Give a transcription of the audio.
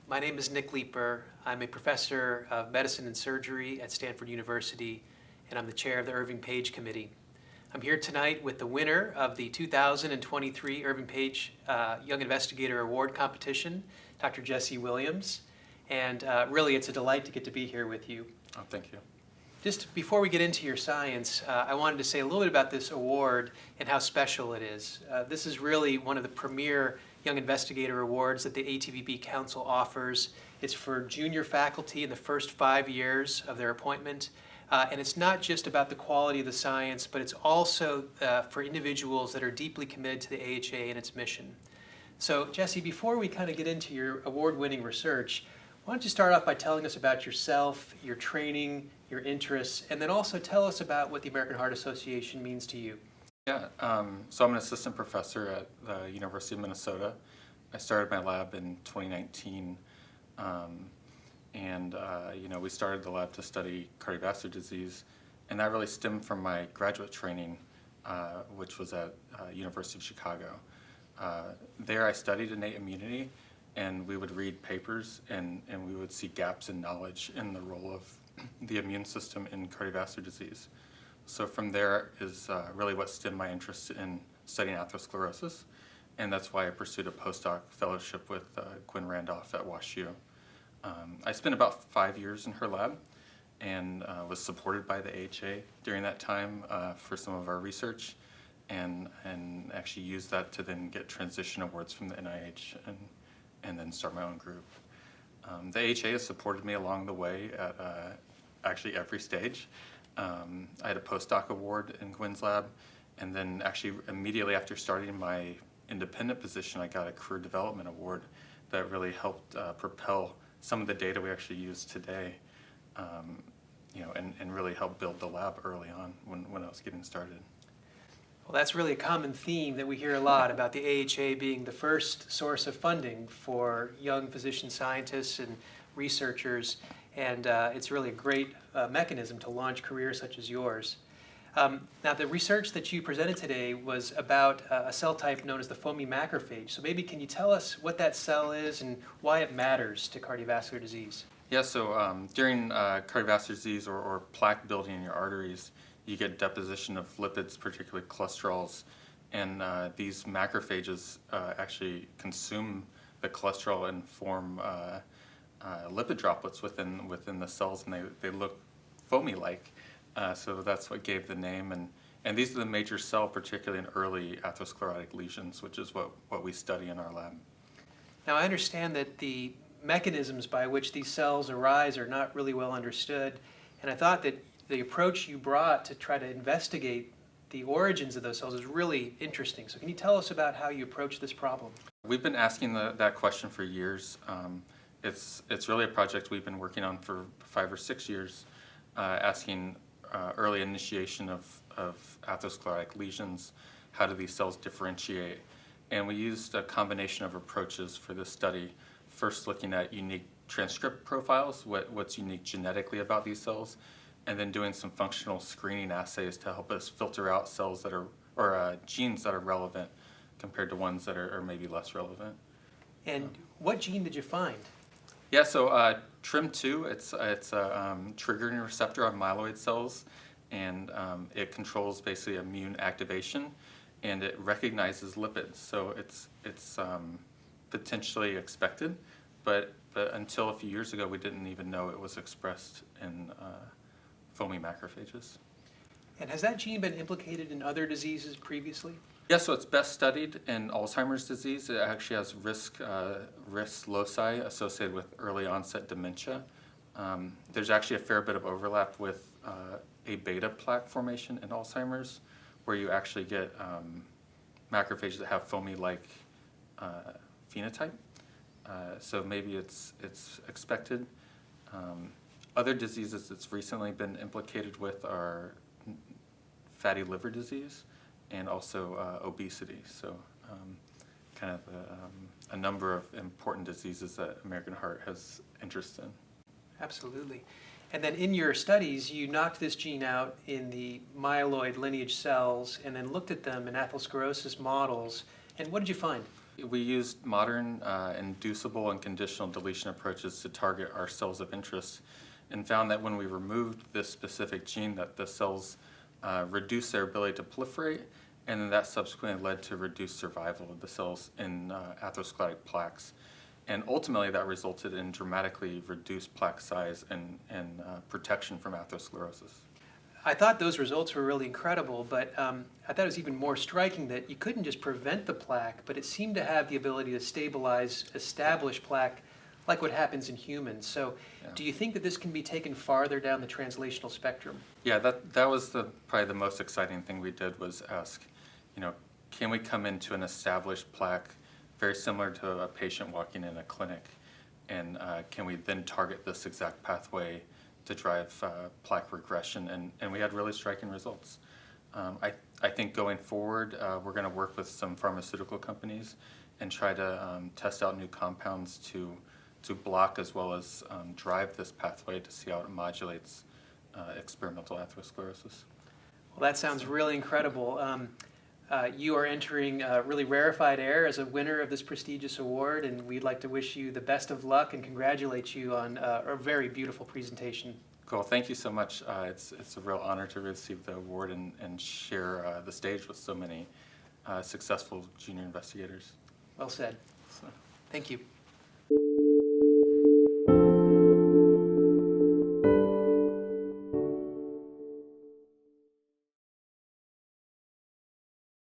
My name is Nick Leeper. I'm a professor of medicine and surgery at Stanford University, and I'm the chair of the Irving Page Committee. I'm here tonight with the winner of the 2023 Irving Page Young Investigator Award competition, Dr. Jesse Williams. And really, it's a delight to get to be here with you. Oh, thank you. Just before we get into your science, I wanted to say a little bit about this award and how special it is. This is really one of the premier Young Investigator Awards that the ATVB Council offers. It's for junior faculty in the first 5 years of their appointment. And it's not just about the quality of the science, but it's also for individuals that are deeply committed to the AHA and its mission. So Jesse, before we kind of get into your award-winning research, why don't you start off by telling us about yourself, your training, your interests, and then also tell us about what the American Heart Association means to you. Yeah, so I'm an assistant professor at the University of Minnesota. I started my lab in 2019, we started the lab to study cardiovascular disease, and that really stemmed from my graduate training, which was at University of Chicago. There I studied innate immunity, and we would read papers, and we would see gaps in knowledge in the role of the immune system in cardiovascular disease. So from there is really what stemmed my interest in studying atherosclerosis, and that's why I pursued a postdoc fellowship with Gwen Randolph at WashU. I spent about 5 years in her lab and was supported by the AHA during that time for some of our research, and actually used that to then get transition awards from the NIH and then start my own group. The AHA has supported me along the way at actually every stage. I had a postdoc award in Gwen's lab, and then actually immediately after starting my independent position, I got a career development award that really helped propel some of the data we actually use today, and really helped build the lab early on when I was getting started. Well, that's really a common theme that we hear a lot about the AHA being the first source of funding for young physician scientists and researchers, and it's really a great mechanism to launch careers such as yours. Now, the research that you presented today was about a cell type known as the foamy macrophage. So maybe can you tell us what that cell is and why it matters to cardiovascular disease? Yeah, so during cardiovascular disease or plaque building in your arteries, you get deposition of lipids, particularly cholesterols, and these macrophages actually consume the cholesterol and form lipid droplets within the cells, and they look foamy-like. So that's what gave the name, and these are the major cell, particularly in early atherosclerotic lesions, which is what we study in our lab. Now, I understand that the mechanisms by which these cells arise are not really well understood, and I thought that the approach you brought to try to investigate the origins of those cells is really interesting. So can you tell us about how you approach this problem? We've been asking that question for years. It's really a project we've been working on for 5 or 6 years, asking early initiation of atherosclerotic lesions, how do these cells differentiate? And we used a combination of approaches for this study. First, looking at unique transcript profiles, what's unique genetically about these cells, and then doing some functional screening assays to help us filter out cells that are, or genes that are relevant compared to ones that are maybe less relevant. And what gene did you find? Yeah, so TRIM2, it's a triggering receptor on myeloid cells, and it controls basically immune activation, and it recognizes lipids. So it's potentially expected, but until a few years ago, we didn't even know it was expressed in foamy macrophages. And has that gene been implicated in other diseases previously? Yeah, so it's best studied in Alzheimer's disease. It actually has risk loci associated with early onset dementia. There's actually a fair bit of overlap with A beta plaque formation in Alzheimer's, where you actually get macrophages that have foamy-like phenotype. So maybe it's expected. Other diseases it's recently been implicated with are fatty liver disease and also obesity. So kind of a number of important diseases that American Heart has interest in. Absolutely. And then in your studies, you knocked this gene out in the myeloid lineage cells and then looked at them in atherosclerosis models. And what did you find? We used modern inducible and conditional deletion approaches to target our cells of interest and found that when we removed this specific gene that the cells reduced their ability to proliferate, and then that subsequently led to reduced survival of the cells in atherosclerotic plaques. And ultimately that resulted in dramatically reduced plaque size and protection from atherosclerosis. I thought those results were really incredible, but I thought it was even more striking that you couldn't just prevent the plaque, but it seemed to have the ability to stabilize established plaque like what happens in humans. So Yeah. do you think that this can be taken farther down the translational spectrum? Yeah, that was probably the most exciting thing we did was ask, can we come into an established plaque very similar to a patient walking in a clinic, and can we then target this exact pathway to drive plaque regression? And we had really striking results. I think going forward, we're going to work with some pharmaceutical companies and try to test out new compounds to block as well as drive this pathway to see how it modulates experimental atherosclerosis. Well, that sounds really incredible. You are entering really rarefied air as a winner of this prestigious award, and we'd like to wish you the best of luck and congratulate you on a very beautiful presentation. Cool. Thank you so much. It's a real honor to receive the award and share the stage with so many successful junior investigators. Well said. So. Thank you.